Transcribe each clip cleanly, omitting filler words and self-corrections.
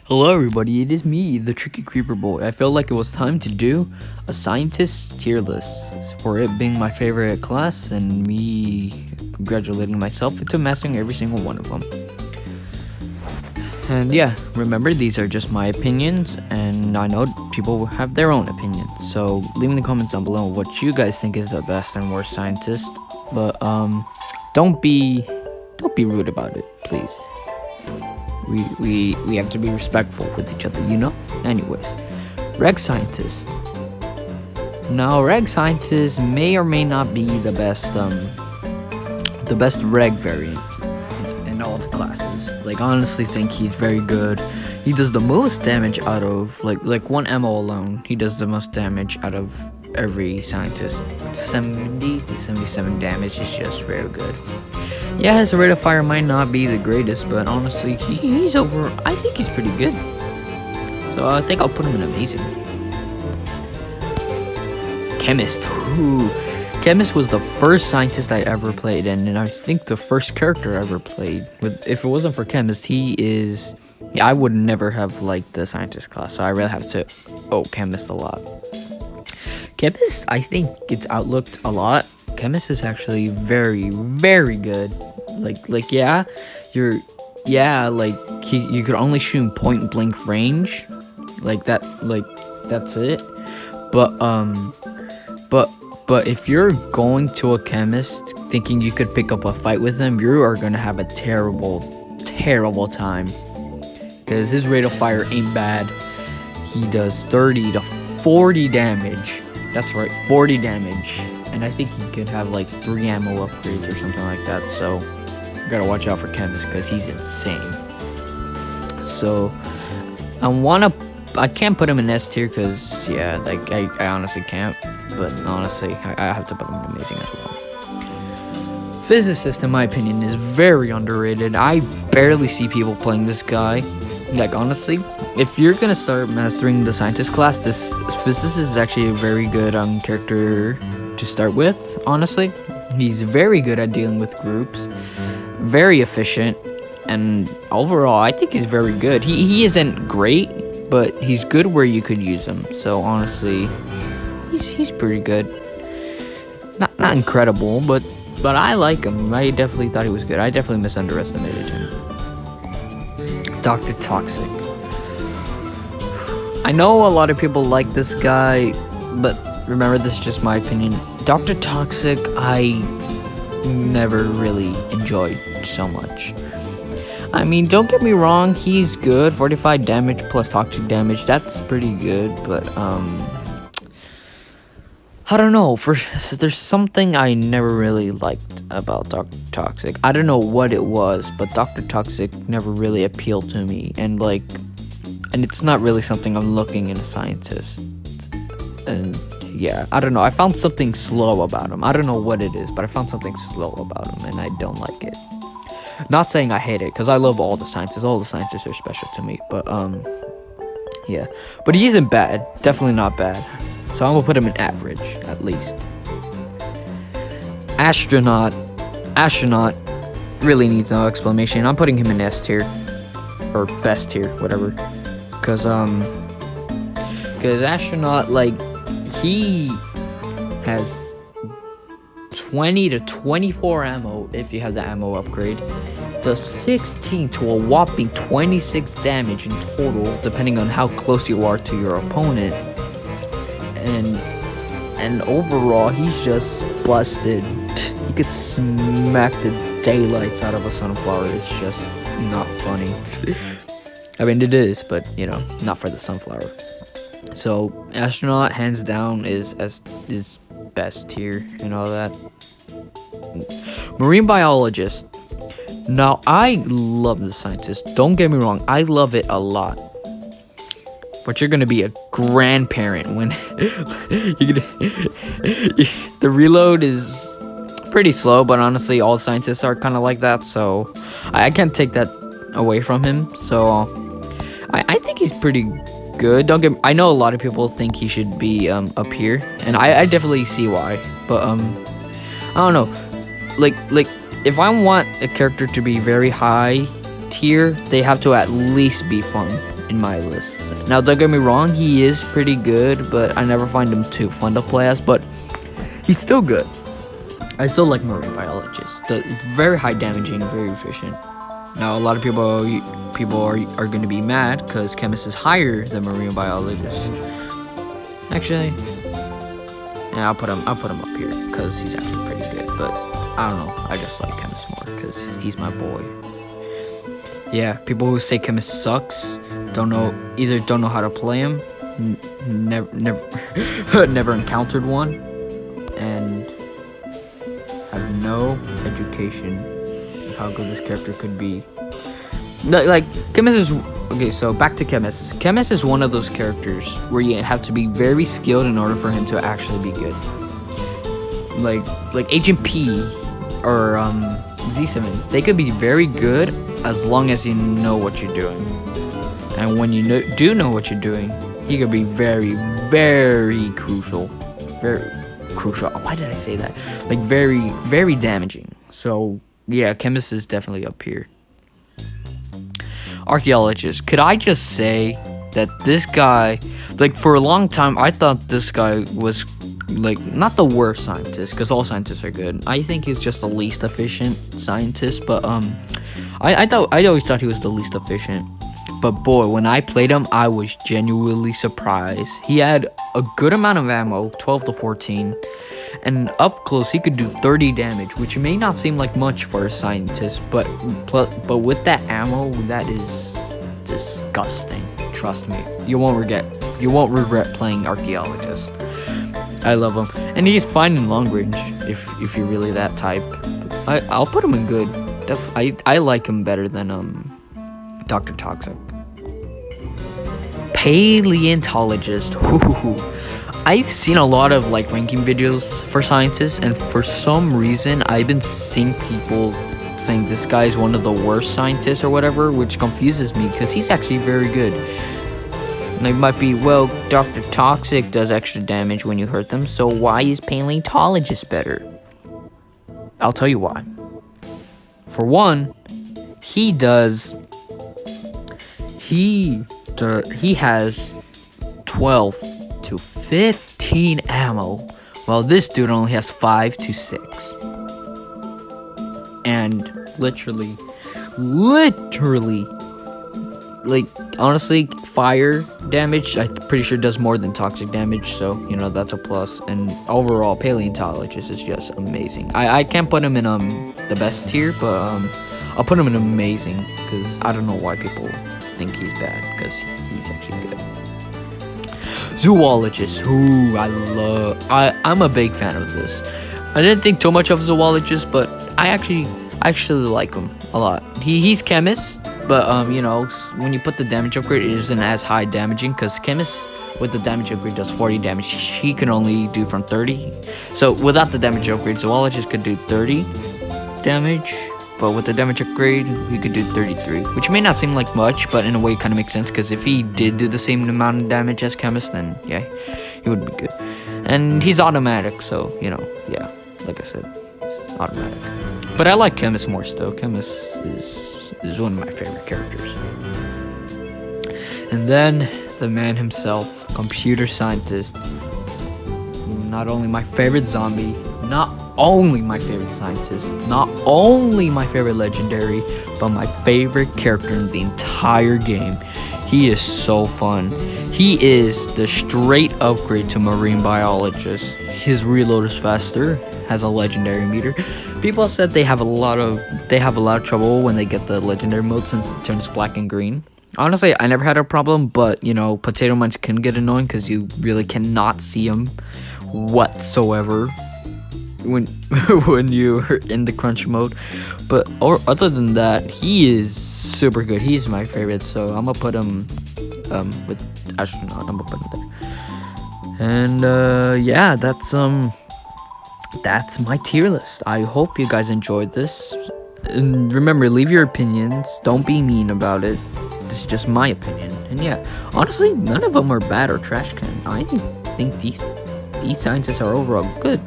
Hello everybody, it is me, the Tricky Creeper Boy. I felt like it was time to do a scientist tier list for it being my favorite class and me congratulating myself into mastering every single one of them. And yeah, remember these are just my opinions and I know people have their own opinions. So leave in the comments down below what you guys think is the best and worst scientist. But don't be rude about it, please. We have to be respectful with each other, you know? Anyways, Reg Scientists. Now, Reg Scientists may or may not be the best Reg variant in all the classes. Like, honestly think he's very good. He does the most damage out of, like one ammo alone, he does the most damage out of every scientist. 70 to 77 damage is just very good. Yeah, his rate of fire might not be the greatest, but honestly, he's over. I think he's pretty good. So I think I'll put him in amazing. Chemist. Ooh. Chemist was the first scientist I ever played, and I think the first character I ever played. If it wasn't for Chemist, he is. Yeah, I would never have liked the scientist class, so I really have to owe Chemist a lot. Chemist, I think, gets outlooked a lot. Chemist is actually very, very good. You could only shoot point blank range, that's it. But if you're going to a chemist thinking you could pick up a fight with him, you are gonna have a terrible time, because his rate of fire ain't bad. He does 30 to 40 damage. That's right, 40 damage. And I think he could have like 3 ammo upgrades or something like that. So you gotta watch out for Chemist because he's insane. So I can't put him in S tier because I honestly can't. But honestly, I have to put him in amazing as well. Physicist, in my opinion, is very underrated. I barely see people playing this guy. Like, honestly, if you're gonna start mastering the scientist class, this Physicist is actually a very good character to start with. Honestly, he's very good at dealing with groups, very efficient, and overall I think he's very good. He isn't great, but he's good where you could use him. So honestly, he's pretty good. Not incredible, but I like him. I definitely thought he was good. I definitely misunderestimated him. Dr. Toxic. I know a lot of people like this guy, but remember, this is just my opinion. Dr. Toxic, I never really enjoyed so much. I mean, don't get me wrong, he's good. 45 damage plus toxic damage, that's pretty good, but I don't know. There's something I never really liked about Dr. Toxic. I don't know what it was, but Dr. Toxic never really appealed to me, and it's not really something I'm looking in a scientist. And yeah, I don't know. I found something slow about him. I don't know what it is, but I found something slow about him, and I don't like it. Not saying I hate it, because I love all the scientists. All the scientists are special to me, but yeah. But he isn't bad. Definitely not bad. So I'm gonna put him in average, at least. Astronaut really needs no explanation. I'm putting him in S tier, or best tier, whatever. Cause Astronaut, he has 20 to 24 ammo if you have the ammo upgrade. Does 16 to a whopping 26 damage in total, depending on how close you are to your opponent. And overall, he's just busted. He could smack the daylights out of a sunflower. It's just not funny. I mean, it is, but not for the sunflower. So Astronaut, hands down, is best tier and all that. Marine Biologist. Now, I love the scientist. Don't get me wrong, I love it a lot. But you're gonna be a grandparent when the reload is pretty slow. But honestly, all scientists are kind of like that, so I can't take that away from him. So I think he's pretty good. I know a lot of people think he should be up here, and I definitely see why. But I don't know. Like if I want a character to be very high tier, they have to at least be fun. in my list. Now, don't get me wrong, he is pretty good, but I never find him too fun to play as, but he's still good. I still like marine biologists. Very high damaging, very efficient. Now, a lot of people are going to be mad because Chemist is higher than marine biologist. Actually, yeah, I'll put him up here because he's actually pretty good. But I don't know, I just like Chemist more because he's my boy. Yeah, people who say Chemist sucks either don't know how to play him, never encountered one, and have no education of how good this character could be. Like, Chemist is okay. So back to Chemist. Chemist is one of those characters where you have to be very skilled in order for him to actually be good. Like Agent P or Z7, they could be very good as long as you know what you're doing. And when you do know what you're doing, he could be very, very crucial. Very crucial. Why did I say that? Like, very, very damaging. So yeah, Chemist is definitely up here. Archaeologists. Could I just say that this guy, like, for a long time, I thought this guy was, like, not the worst scientist, because all scientists are good. I think he's just the least efficient scientist, but, I always thought he was the least efficient. But boy, when I played him, I was genuinely surprised. He had a good amount of ammo, 12 to 14, and up close he could do 30 damage, which may not seem like much for a scientist, but with that ammo, that is disgusting. Trust me, you won't regret playing Archaeologists. I love him, and he's fine in long range if you're really that type. I'll put him in good. I like him better than Dr. Toxic. Paleontologist. I've seen a lot of like ranking videos for scientists, and for some reason I've been seeing people saying this guy's one of the worst scientists or whatever, which confuses me because he's actually very good. They might be, well, Dr. Toxic does extra damage when you hurt them, so why is Paleontologist better? I'll tell you why. For one, he has 12 to 15 ammo, while this dude only has 5 to 6. And literally, like, honestly, fire damage, I'm pretty sure does more than toxic damage, so, you know, that's a plus. And overall, Paleontologist is just amazing. I can't put him in the best tier, but I'll put him in amazing, because I don't know why people think he's bad, because he's actually good. Zoologist, who I'm a big fan of this. I didn't think too much of Zoologist, but I actually like him a lot. He's Chemist, but you know, when you put the damage upgrade, it isn't as high damaging, because Chemist with the damage upgrade does 40 damage. He can only do from 30. So without the damage upgrade, Zoologist could do 30 damage, but with the damage upgrade, he could do 33, which may not seem like much, but in a way it kind of makes sense, because if he did do the same amount of damage as Chemist, then yeah, he would be good. And he's automatic, so, you know, yeah, like I said, automatic. But I like Chemist more still. Chemist is one of my favorite characters. And then the man himself, computer scientist. Not only my favorite zombie, not only my favorite scientist, not only my favorite legendary, but my favorite character in the entire game. He is so fun. He is the straight upgrade to marine biologist. His reload is faster, has a legendary meter. People said they have a lot of trouble when they get the legendary mode, since it turns black and green. Honestly, I never had a problem, but you know, potato mines can get annoying because you really cannot see them whatsoever when you're in the crunch mode. But other than that, he is super good. He's my favorite, so I'm gonna put him with Astronaut. I'm gonna put him there. And yeah, that's my tier list. I hope you guys enjoyed this. And remember, leave your opinions. Don't be mean about it. This is just my opinion. And yeah, honestly, none of them are bad or trash can. I think these scientists are overall good.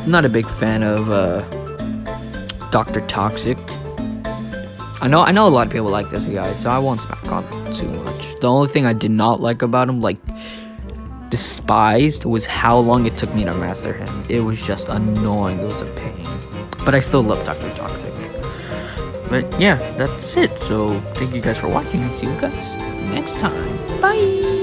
Not a big fan of Dr. Toxic. I know a lot of people like this guy, so I won't smack on too much. The only thing I did not like about him, like despised, was how long it took me to master him. It was just annoying. It was a pain. But I still love Dr. Toxic. But yeah, that's it. So thank you guys for watching, and see you guys next time. Bye.